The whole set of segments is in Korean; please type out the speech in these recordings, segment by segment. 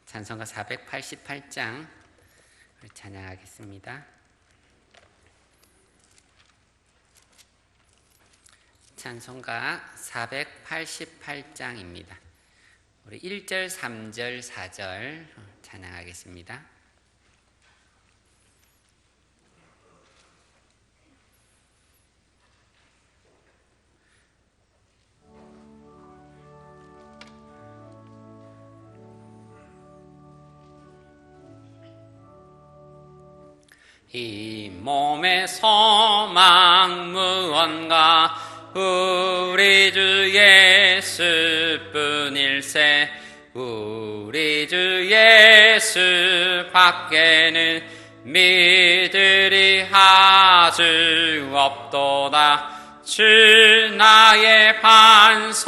찬송가 488장 찬양하겠습니다. 찬송가 488장입니다. 우리 1절, 3절, 4절 찬양하겠습니다. 이 몸의 소망 무언가 우리 주 예수뿐일세. 우리 주 예수 밖에는 믿으리 아주 없도다. 주 나의 반석이시니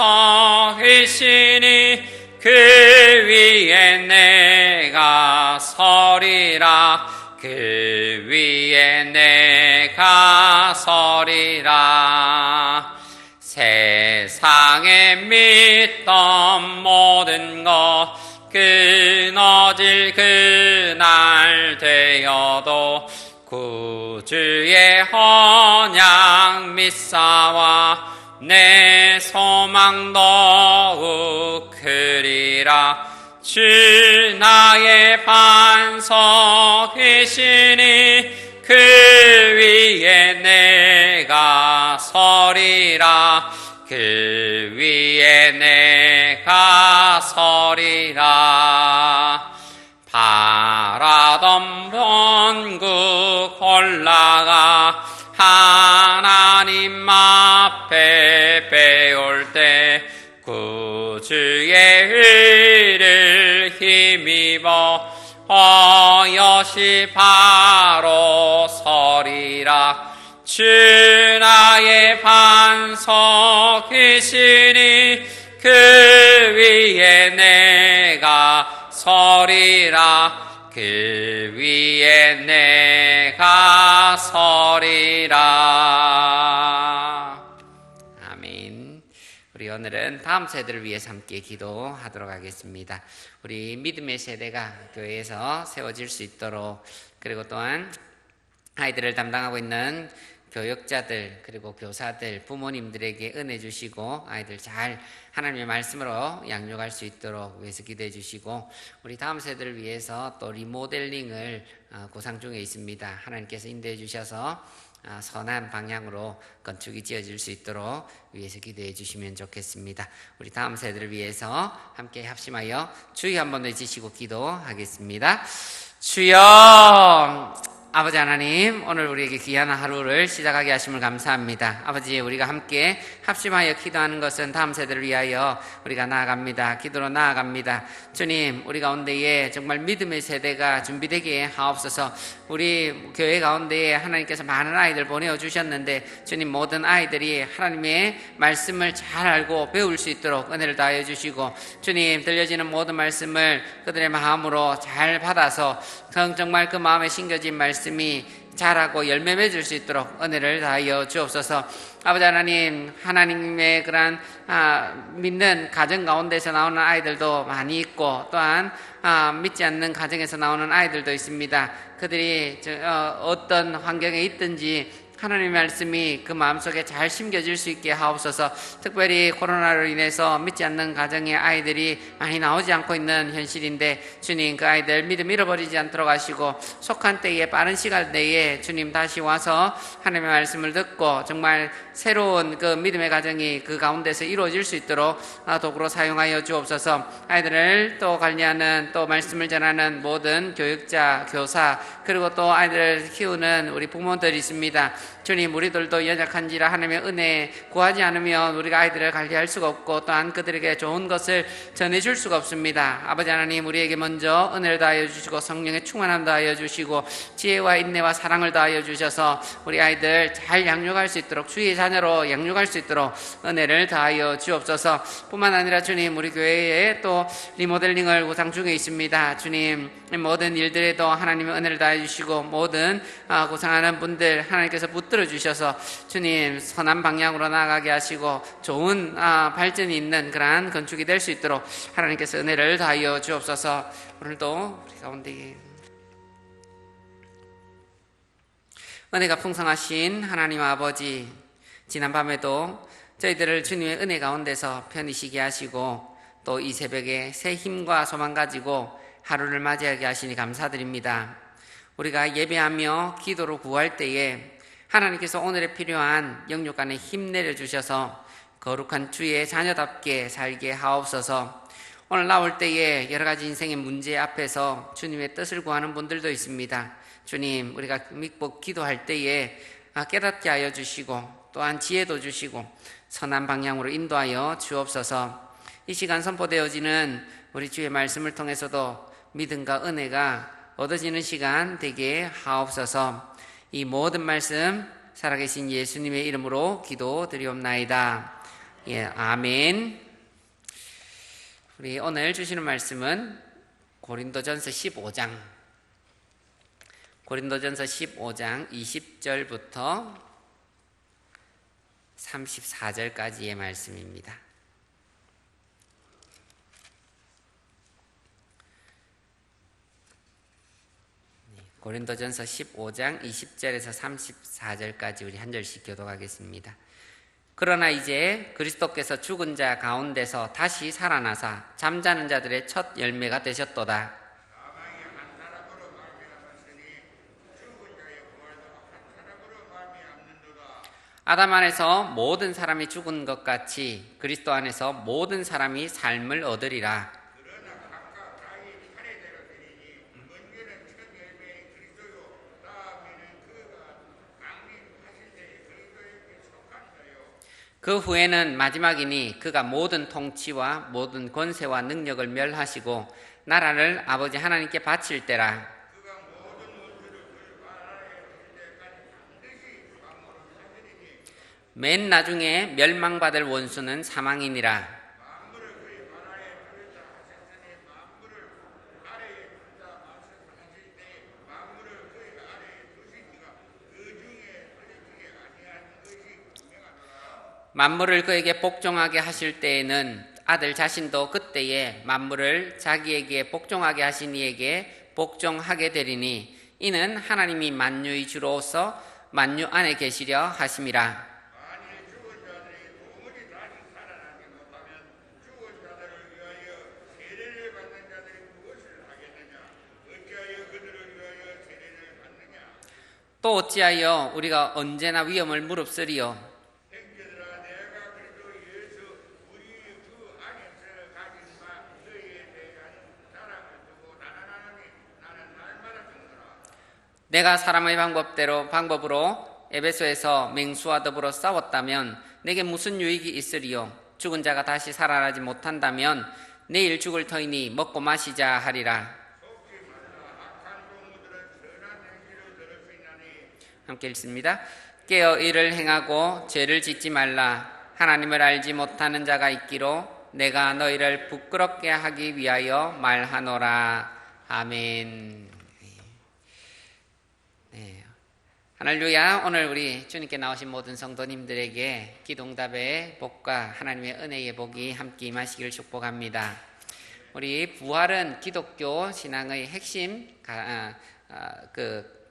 그 위에 내가 서리라. 그 위에 내가 서리라. 세상에 믿던 모든 것 끊어질 그날 되어도 구주의 언약 믿사와 내 소망 더욱 크리라. 주 나의 반석이시니 그 위에 내가 서리라. 그 위에 내가 서리라. 바라던 본국 올라가 하나님 앞에 배울 때 구주의 의를 힘입어 어여시 바로 서리라. 주 나의 반석이시니 그 위에 내가 서리라. 그 위에 내가 서리라. 아멘. 우리 오늘은 다음 세대를 위해서 함께 기도하도록 하겠습니다. 우리 믿음의 세대가 교회에서 세워질 수 있도록, 그리고 또한 아이들을 담당하고 있는 교육자들, 그리고 교사들, 부모님들에게 은혜 주시고 아이들 잘 하나님의 말씀으로 양육할 수 있도록 위해서 기도해 주시고, 우리 다음 세대를 위해서 또 리모델링을 구상 중에 있습니다. 하나님께서 인도해 주셔서 선한 방향으로 건축이 지어질 수 있도록 위해서 기도해 주시면 좋겠습니다. 우리 다음 세대를 위해서 함께 합심하여 주의 한번 외치시고 기도하겠습니다. 주여, 아버지 하나님, 오늘 우리에게 귀한 하루를 시작하게 하심을 감사합니다. 아버지, 우리가 함께 합심하여 기도하는 것은 다음 세대를 위하여 우리가 나아갑니다. 기도로 나아갑니다. 주님, 우리 가운데에 정말 믿음의 세대가 준비되게 하옵소서. 우리 교회 가운데에 하나님께서 많은 아이들 보내주셨는데 주님, 모든 아이들이 하나님의 말씀을 잘 알고 배울 수 있도록 은혜를 다하여 주시고, 주님, 들려지는 모든 말씀을 그들의 마음으로 잘 받아서 정말 그 마음에 심겨진 말씀이 자라고 열매 맺을 수 있도록 은혜를 다하여 주옵소서. 아버지 하나님, 하나님의 그러한 믿는 가정 가운데서 나오는 아이들도 많이 있고, 또한 믿지 않는 가정에서 나오는 아이들도 있습니다. 그들이 어떤 환경에 있든지 하나님의 말씀이 그 마음속에 잘 심겨질 수 있게 하옵소서. 특별히 코로나로 인해서 믿지 않는 가정의 아이들이 많이 나오지 않고 있는 현실인데 주님, 그 아이들 믿음 잃어버리지 않도록 하시고, 속한 때에 빠른 시간 내에 주님 다시 와서 하나님의 말씀을 듣고 정말 새로운 그 믿음의 가정이 그 가운데서 이루어질 수 있도록 도구로 사용하여 주옵소서. 아이들을 또 관리하는, 또 말씀을 전하는 모든 교육자, 교사, 그리고 또 아이들을 키우는 우리 부모들이 있습니다. 주님, 우리들도 연약한지라 하나님의 은혜 구하지 않으면 우리가 아이들을 관리할 수가 없고, 또한 그들에게 좋은 것을 전해줄 수가 없습니다. 아버지 하나님, 우리에게 먼저 은혜를 다하여 주시고 성령의 충만함 다하여 주시고 지혜와 인내와 사랑을 다하여 주셔서 우리 아이들 잘 양육할 수 있도록, 주의 자녀로 양육할 수 있도록 은혜를 다하여 주옵소서. 뿐만 아니라 주님, 우리 교회에 또 리모델링을 구상 중에 있습니다. 주님, 모든 일들에도 하나님의 은혜를 다해 주시고 모든 구상하는 분들 하나님께서 붙들어 붙들어 주셔서 주님 선한 방향으로 나아가게 하시고 좋은 발전이 있는 그러한 건축이 될 수 있도록 하나님께서 은혜를 다하여 주옵소서. 오늘도 우리 가운데 은혜가 풍성하신 하나님 아버지, 지난밤에도 저희들을 주님의 은혜 가운데서 편히 쉬게 하시고 또 이 새벽에 새 힘과 소망 가지고 하루를 맞이하게 하시니 감사드립니다. 우리가 예배하며 기도로 구할 때에 하나님께서 오늘에 필요한 영육 안에 힘 내려주셔서 거룩한 주의 자녀답게 살게 하옵소서. 오늘 나올 때에 여러 가지 인생의 문제 앞에서 주님의 뜻을 구하는 분들도 있습니다. 주님, 우리가 믿고 기도할 때에 깨닫게 하여 주시고 또한 지혜도 주시고 선한 방향으로 인도하여 주옵소서. 이 시간 선포되어지는 우리 주의 말씀을 통해서도 믿음과 은혜가 얻어지는 시간 되게 하옵소서. 이 모든 말씀 살아계신 예수님의 이름으로 기도드리옵나이다. 예, 아멘. 우리 오늘 주시는 말씀은 고린도전서 15장 20절부터 34절까지의 말씀입니다. 고린도전서 15장 20절에서 34절까지 우리 한 절씩 교독하겠습니다. 그러나 이제 그리스도께서 죽은 자 가운데서 다시 살아나사 잠자는 자들의 첫 열매가 되셨도다. 아담 안에서 모든 사람이 죽은 것 같이 그리스도 안에서 모든 사람이 삶을 얻으리라. 그 후에는 마지막이니 그가 모든 통치와 모든 권세와 능력을 멸하시고 나라를 아버지 하나님께 바칠 때라. 맨 나중에 멸망받을 원수는 사망이니라. 만물을 그에게 복종하게 하실 때에는 아들 자신도 그때에 만물을 자기에게 복종하게 하신 이에게 복종하게 되리니 이는 하나님이 만유의 주로서 만유 안에 계시려 하심이라. 또 어찌하여 우리가 언제나 위험을 무릅쓰리요. 내가 사람의 방법으로 에베소에서 맹수와 더불어 싸웠다면 내게 무슨 유익이 있으리요. 죽은 자가 다시 살아나지 못한다면 내일 죽을 터이니 먹고 마시자 하리라. 함께 읽습니다. 깨어 일을 행하고 죄를 짓지 말라. 하나님을 알지 못하는 자가 있기로 내가 너희를 부끄럽게 하기 위하여 말하노라. 아멘. 네. 할렐루야. 오늘 우리 주님께 나오신 모든 성도님들에게 기도응답의 복과 하나님의 은혜의 복이 함께 임하시기를 축복합니다. 우리 부활은 기독교 신앙의 핵심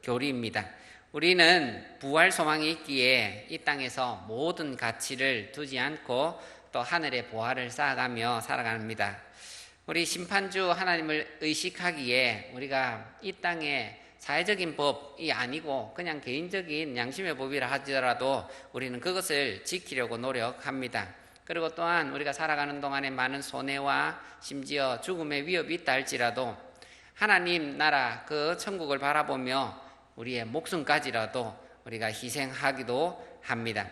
교리입니다. 우리는 부활 소망이 있기에 이 땅에서 모든 가치를 두지 않고 또 하늘의 보화를 쌓아가며 살아갑니다. 우리 심판주 하나님을 의식하기에 우리가 이 땅에 사회적인 법이 아니고 그냥 개인적인 양심의 법이라 하더라도 우리는 그것을 지키려고 노력합니다. 그리고 또한 우리가 살아가는 동안에 많은 손해와 심지어 죽음의 위협이 있다 할지라도 하나님 나라 그 천국을 바라보며 우리의 목숨까지라도 우리가 희생하기도 합니다.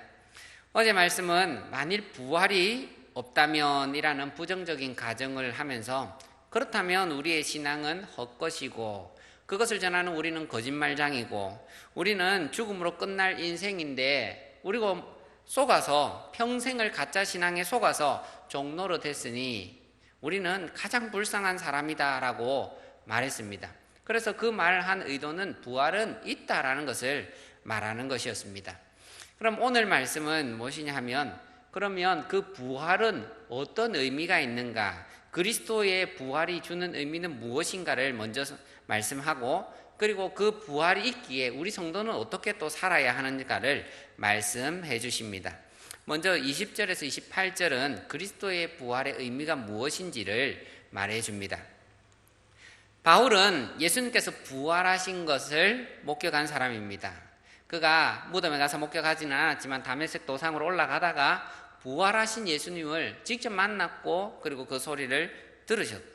어제 말씀은 만일 부활이 없다면이라는 부정적인 가정을 하면서 그렇다면 우리의 신앙은 헛것이고 그것을 전하는 우리는 거짓말장이고 우리는 죽음으로 끝날 인생인데 우리가 속아서 평생을 가짜 신앙에 속아서 종로로 됐으니 우리는 가장 불쌍한 사람이다라고 말했습니다. 그래서 그 말한 의도는 부활은 있다라는 것을 말하는 것이었습니다. 그럼 오늘 말씀은 무엇이냐 하면, 그러면 그 부활은 어떤 의미가 있는가, 그리스도의 부활이 주는 의미는 무엇인가를 먼저 말씀하고, 그리고 그 부활이 있기에 우리 성도는 어떻게 또 살아야 하는가를 말씀해 주십니다. 먼저 20절에서 28절은 그리스도의 부활의 의미가 무엇인지를 말해 줍니다. 바울은 예수님께서 부활하신 것을 목격한 사람입니다. 그가 무덤에 가서 목격하지는 않았지만 다메섹 도상으로 올라가다가 부활하신 예수님을 직접 만났고, 그리고 그 소리를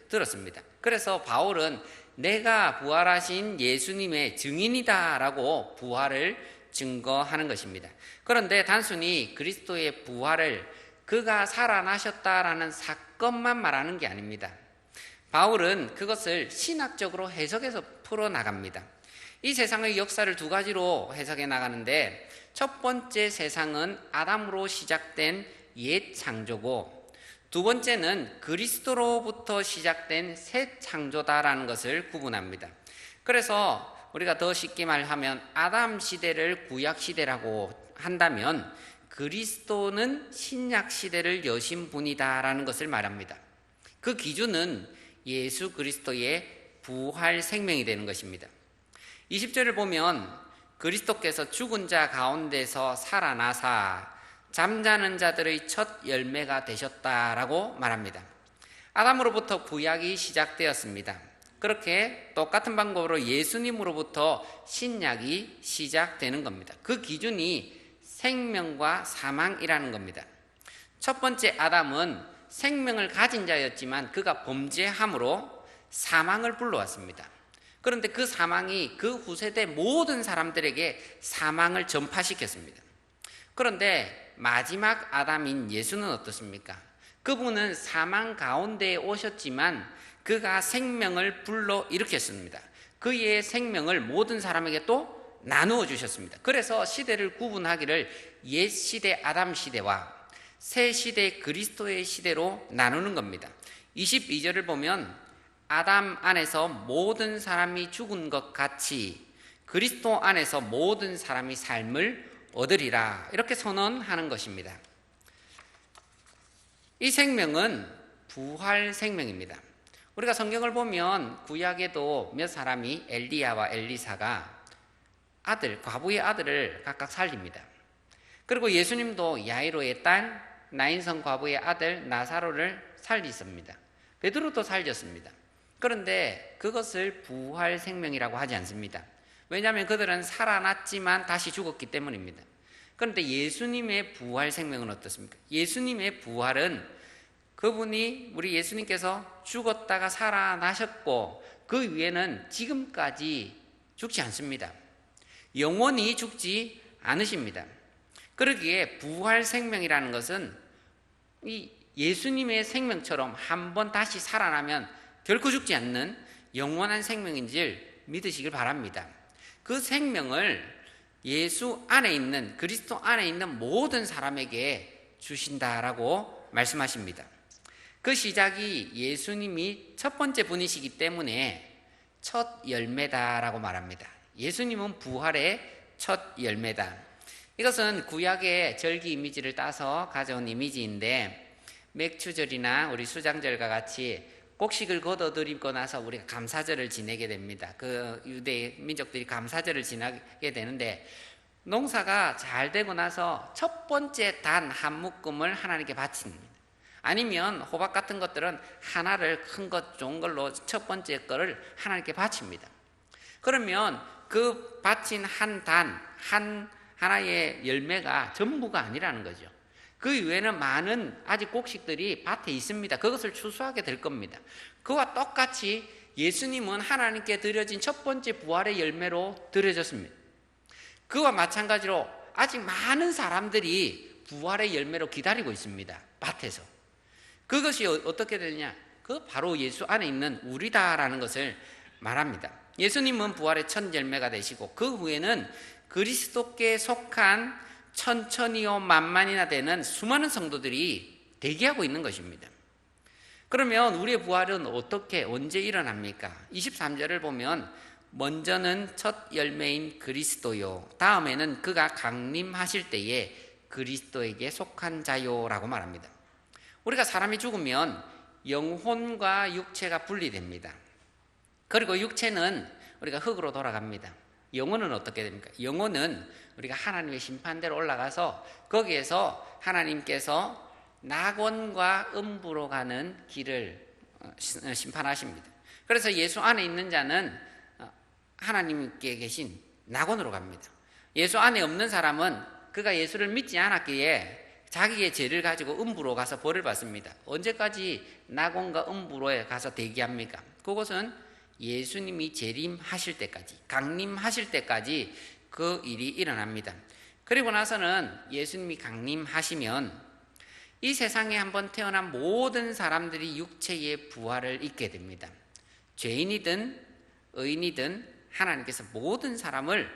들었습니다. 그래서 바울은 내가 부활하신 예수님의 증인이다 라고 부활을 증거하는 것입니다. 그런데 단순히 그리스도의 부활을, 그가 살아나셨다라는 사건만 말하는 게 아닙니다. 바울은 그것을 신학적으로 해석해서 풀어나갑니다. 이 세상의 역사를 두 가지로 해석해 나가는데, 첫 번째 세상은 아담으로 시작된 옛 창조고, 두 번째는 그리스도로부터 시작된 새 창조다라는 것을 구분합니다. 그래서 우리가 더 쉽게 말하면 아담 시대를 구약 시대라고 한다면 그리스도는 신약 시대를 여신 분이다라는 것을 말합니다. 그 기준은 예수 그리스도의 부활 생명이 되는 것입니다. 20절을 보면 그리스도께서 죽은 자 가운데서 살아나사 잠자는 자들의 첫 열매가 되셨다라고 말합니다. 아담으로부터 구약이 시작되었습니다. 그렇게 똑같은 방법으로 예수님으로부터 신약이 시작되는 겁니다. 그 기준이 생명과 사망이라는 겁니다. 첫 번째 아담은 생명을 가진 자였지만 그가 범죄함으로 사망을 불러왔습니다. 그런데 그 사망이 그 후세대 모든 사람들에게 사망을 전파시켰습니다. 그런데 마지막 아담인 예수는 어떻습니까? 그분은 사망 가운데에 오셨지만 그가 생명을 불러 일으켰습니다. 그의 생명을 모든 사람에게 또 나누어 주셨습니다. 그래서 시대를 구분하기를 옛 시대 아담 시대와 새 시대 그리스도의 시대로 나누는 겁니다. 22절을 보면 아담 안에서 모든 사람이 죽은 것 같이 그리스도 안에서 모든 사람이 삶을 얻으리라, 이렇게 선언하는 것입니다. 이 생명은 부활 생명입니다. 우리가 성경을 보면 구약에도 몇 사람이 엘리야와 엘리사가 과부의 아들을 각각 살립니다. 그리고 예수님도 야이로의 딸 나인성 과부의 아들 나사로를 살리십니다. 베드로도 살렸습니다. 그런데 그것을 부활 생명이라고 하지 않습니다. 왜냐하면 그들은 살아났지만 다시 죽었기 때문입니다. 그런데 예수님의 부활 생명은 어떻습니까? 예수님의 부활은 그분이, 우리 예수님께서 죽었다가 살아나셨고 그 위에는 지금까지 죽지 않습니다. 영원히 죽지 않으십니다. 그러기에 부활 생명이라는 것은 이 예수님의 생명처럼 한번 다시 살아나면 결코 죽지 않는 영원한 생명인 줄 믿으시길 바랍니다. 그 생명을 예수 안에 있는, 그리스도 안에 있는 모든 사람에게 주신다라고 말씀하십니다. 그 시작이 예수님이 첫 번째 분이시기 때문에 첫 열매다라고 말합니다. 예수님은 부활의 첫 열매다. 이것은 구약의 절기 이미지를 따서 가져온 이미지인데, 맥추절이나 우리 수장절과 같이 곡식을 거둬들이고 나서 우리가 감사절을 지내게 됩니다. 그 유대 민족들이 감사절을 지내게 되는데, 농사가 잘 되고 나서 첫 번째 단 한 묶음을 하나님께 바칩니다. 아니면 호박 같은 것들은 하나를, 큰 것 좋은 걸로 첫 번째 거를 하나님께 바칩니다. 그러면 그 바친 한 단, 하나의 열매가 전부가 아니라는 거죠. 그 이외에는 많은 아직 곡식들이 밭에 있습니다. 그것을 추수하게 될 겁니다. 그와 똑같이 예수님은 하나님께 드려진 첫 번째 부활의 열매로 드려졌습니다. 그와 마찬가지로 아직 많은 사람들이 부활의 열매로 기다리고 있습니다. 밭에서. 그것이 어떻게 되느냐? 그 바로 예수 안에 있는 우리다라는 것을 말합니다. 예수님은 부활의 첫 열매가 되시고 그 후에는 그리스도께 속한 천천히요 만만이나 되는 수많은 성도들이 대기하고 있는 것입니다. 그러면 우리의 부활은 어떻게, 언제 일어납니까? 23절을 보면 먼저는 첫 열매인 그리스도요, 다음에는 그가 강림하실 때에 그리스도에게 속한 자요라고 말합니다. 우리가 사람이 죽으면 영혼과 육체가 분리됩니다. 그리고 육체는 우리가 흙으로 돌아갑니다. 영혼은 어떻게 됩니까? 영혼은 우리가 하나님의 심판대로 올라가서 거기에서 하나님께서 낙원과 음부로 가는 길을 심판하십니다. 그래서 예수 안에 있는 자는 하나님께 계신 낙원으로 갑니다. 예수 안에 없는 사람은 그가 예수를 믿지 않았기에 자기의 죄를 가지고 음부로 가서 벌을 받습니다. 언제까지 낙원과 음부로에 가서 대기합니까? 그것은 예수님이 재림하실 때까지, 강림하실 때까지 그 일이 일어납니다. 그리고 나서는 예수님이 강림하시면 이 세상에 한번 태어난 모든 사람들이 육체의 부활을 입게 됩니다. 죄인이든 의인이든 하나님께서 모든 사람을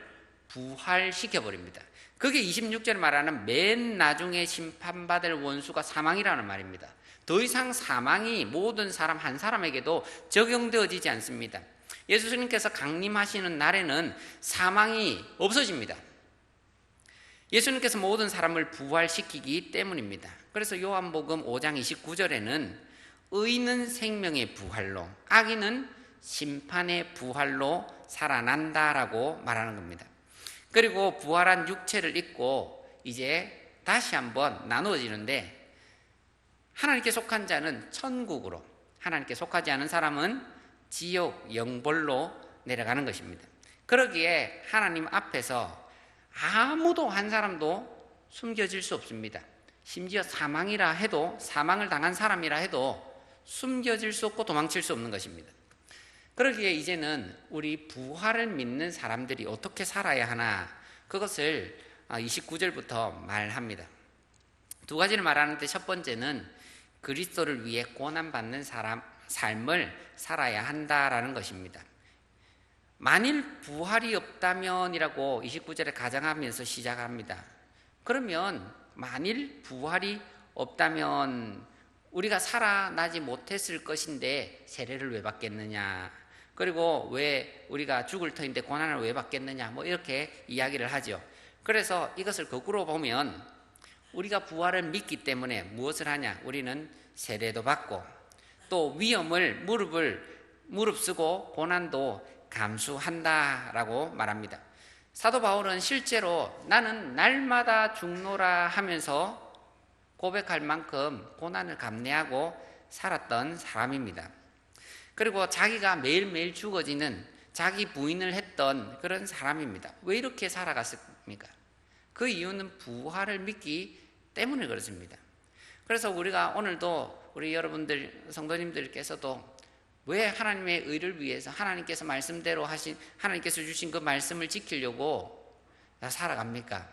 부활시켜버립니다. 그게 26절 말하는 맨 나중에 심판받을 원수가 사망이라는 말입니다. 더 이상 사망이 모든 사람 한 사람에게도 적용되어지지 않습니다. 예수님께서 강림하시는 날에는 사망이 없어집니다. 예수님께서 모든 사람을 부활시키기 때문입니다. 그래서 요한복음 5장 29절에는 의인은 생명의 부활로, 악인은 심판의 부활로 살아난다라고 말하는 겁니다. 그리고 부활한 육체를 입고 이제 다시 한번 나누어지는데, 하나님께 속한 자는 천국으로, 하나님께 속하지 않은 사람은 지옥, 영벌로 내려가는 것입니다. 그러기에 하나님 앞에서 아무도 한 사람도 숨겨질 수 없습니다. 심지어 사망이라 해도, 사망을 당한 사람이라 해도 숨겨질 수 없고 도망칠 수 없는 것입니다. 그러기에 이제는 우리 부활을 믿는 사람들이 어떻게 살아야 하나, 그것을 29절부터 말합니다. 두 가지를 말하는데, 첫 번째는 그리스도를 위해 고난받는 삶을 살아야 한다라는 것입니다. 만일 부활이 없다면이라고 29절에 가정하면서 시작합니다. 그러면 만일 부활이 없다면 우리가 살아나지 못했을 것인데 세례를 왜 받겠느냐, 그리고 왜 우리가 죽을 터인데 고난을 왜 받겠느냐, 뭐 이렇게 이야기를 하죠. 그래서 이것을 거꾸로 보면 우리가 부활을 믿기 때문에 무엇을 하냐, 우리는 세례도 받고 또 위험을 무릅쓰고 고난도 감수한다라고 말합니다. 사도 바울은 실제로 나는 날마다 죽노라 하면서 고백할 만큼 고난을 감내하고 살았던 사람입니다. 그리고 자기가 매일매일 죽어지는 자기 부인을 했던 그런 사람입니다. 왜 이렇게 살아갔습니까? 그 이유는 부활을 믿기 때문에 그렇습니다. 그래서 우리가 오늘도 우리 여러분들 성도님들께서도 왜 하나님의 의를 위해서 하나님께서 말씀대로 하나님께서 주신 그 말씀을 지키려고 살아갑니까?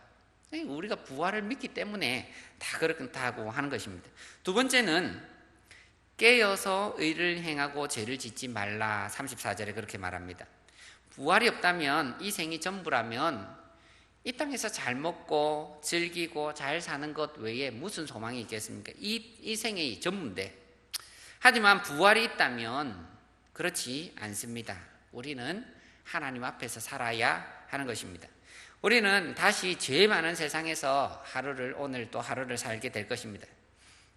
우리가 부활을 믿기 때문에 다 그렇다고 하는 것입니다. 두 번째는 깨어서 의를 행하고 죄를 짓지 말라, 34절에 그렇게 말합니다. 부활이 없다면, 이 생이 전부라면 이 땅에서 잘 먹고 즐기고 잘 사는 것 외에 무슨 소망이 있겠습니까? 이 생이 전부인데. 하지만 부활이 있다면 그렇지 않습니다. 우리는 하나님 앞에서 살아야 하는 것입니다. 우리는 다시 죄 많은 세상에서 오늘 또 하루를 살게 될 것입니다.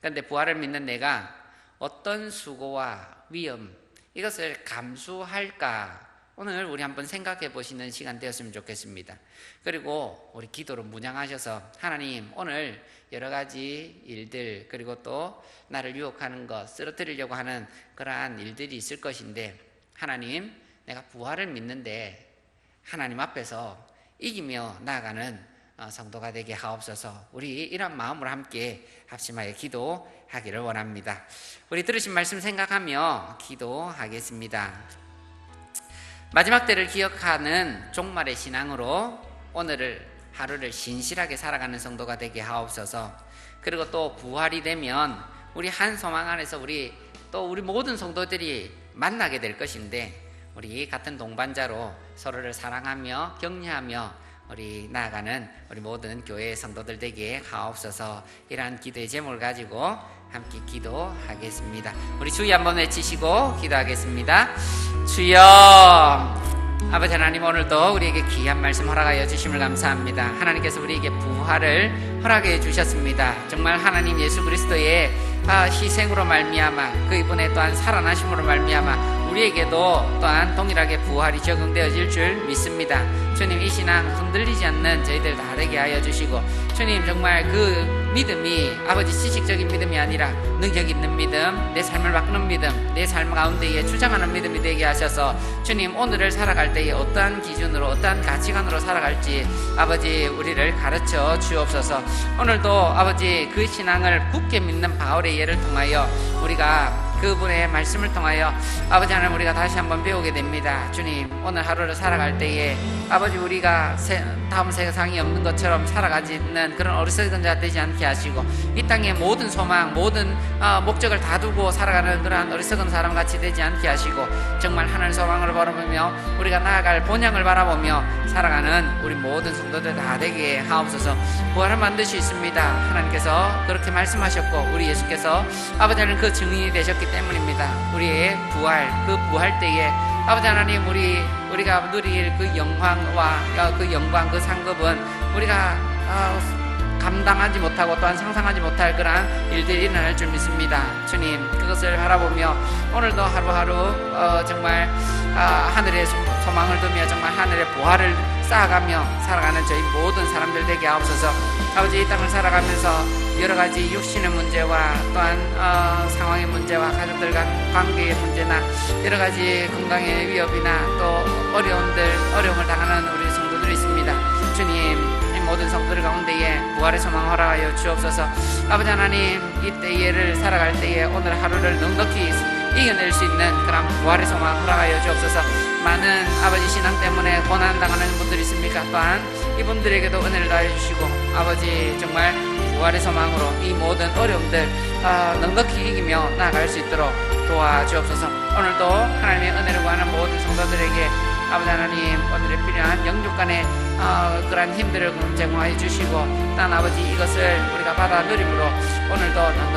그런데 부활을 믿는 내가 어떤 수고와 위험, 이것을 감수할까, 오늘 우리 한번 생각해 보시는 시간 되었으면 좋겠습니다. 그리고 우리 기도로 문양하셔서, 하나님, 오늘 여러 가지 일들, 그리고 또 나를 유혹하는 것, 쓰러뜨리려고 하는 그러한 일들이 있을 것인데, 하나님, 내가 부활을 믿는데 하나님 앞에서 이기며 나아가는 성도가 되게 하옵소서. 우리 이런 마음으로 함께 합심하여 기도하기를 원합니다. 우리 들으신 말씀 생각하며 기도하겠습니다. 마지막 때를 기억하는 종말의 신앙으로 오늘을 하루를 신실하게 살아가는 성도가 되게 하옵소서. 그리고 또 부활이 되면 우리 한 소망 안에서 우리 모든 성도들이 만나게 될 것인데, 우리 같은 동반자로 서로를 사랑하며 격려하며 우리 나아가는 우리 모든 교회의 성도들 되게 하옵소서. 이러한 기도의 제목을 가지고 함께 기도하겠습니다. 우리 주의 한번 외치시고 기도하겠습니다. 주여, 아버지 하나님, 오늘도 우리에게 귀한 말씀 허락하여 주심을 감사합니다. 하나님께서 우리에게 부활을 허락해 주셨습니다. 정말 하나님 예수 그리스도의 희생으로 말미암아, 그분의 또한 살아나심으로 말미암아 우리에게도 또한 동일하게 부활이 적용되어질 줄 믿습니다. 주님, 이 신앙 흔들리지 않는 저희들 다 되게 하여 주시고, 주님 정말 그 믿음이 아버지 지식적인 믿음이 아니라 능력 있는 믿음, 내 삶을 바꾸는 믿음, 내 삶 가운데에 주장하는 믿음이 되게 하셔서 주님, 오늘을 살아갈 때에 어떠한 기준으로, 어떠한 가치관으로 살아갈지 아버지 우리를 가르쳐 주옵소서. 오늘도 아버지 그 신앙을 굳게 믿는 바울의 예를 통하여 우리가 그분의 말씀을 통하여 아버지 하나님 우리가 다시 한번 배우게 됩니다. 주님, 오늘 하루를 살아갈 때에 아버지 우리가 다음 세상이 없는 것처럼 살아가지는 그런 어리석은 자 되지 않게 하시고, 이 땅의 모든 소망, 모든 목적을 다 두고 살아가는 그러한 어리석은 사람같이 되지 않게 하시고, 정말 하늘 소망을 바라보며 우리가 나아갈 본향을 바라보며 살아가는 우리 모든 성도들 다 되게 하옵소서. 부활은 반드시 있습니다. 하나님께서 그렇게 말씀하셨고 우리 예수께서 아버지 하나님 그 증인이 되셨기 때문입니다. 우리의 부활, 그 부활 때에 아버지 하나님 우리가 누릴 그 영광과 그 영광, 그 상급은 우리가 감당하지 못하고 또한 상상하지 못할 그런 일들이 일어날 줄 믿습니다. 주님, 그것을 바라보며 오늘도 하루하루 정말 하늘의 소망을 두며 정말 하늘의 보화를 쌓아가며 살아가는 저희 모든 사람들 되게 하옵소서. 아버지, 이 땅을 살아가면서 여러 가지 육신의 문제와 또한 상황의 문제와 가족들과 관계의 문제나 여러 가지 건강의 위협이나 또 어려움을 당하는 우리 성도들이 있습니다. 주님, 모든 성도들 가운데에 부활의 소망 허락하여 주옵소서. 아버지 하나님, 이때를 살아갈 때에 오늘 하루를 넉넉히 이겨낼 수 있는 그런 부활의 소망 허락하여 주옵소서. 많은 아버지 신앙 때문에 고난당하는 분들이 있습니까? 또한 이분들에게도 은혜를 다해 주시고 아버지 정말 부활의 소망으로 이 모든 어려움들 넉넉히 이기며 나아갈 수 있도록 도와주옵소서. 오늘도 하나님의 은혜를 구하는 모든 성도들에게 아버지 하나님, 오늘의 필요한 영육간의 그러한 힘들을 제공하여 주시고, 딴 아버지 이것을 우리가 받아 누림으로 오늘도 넉넉히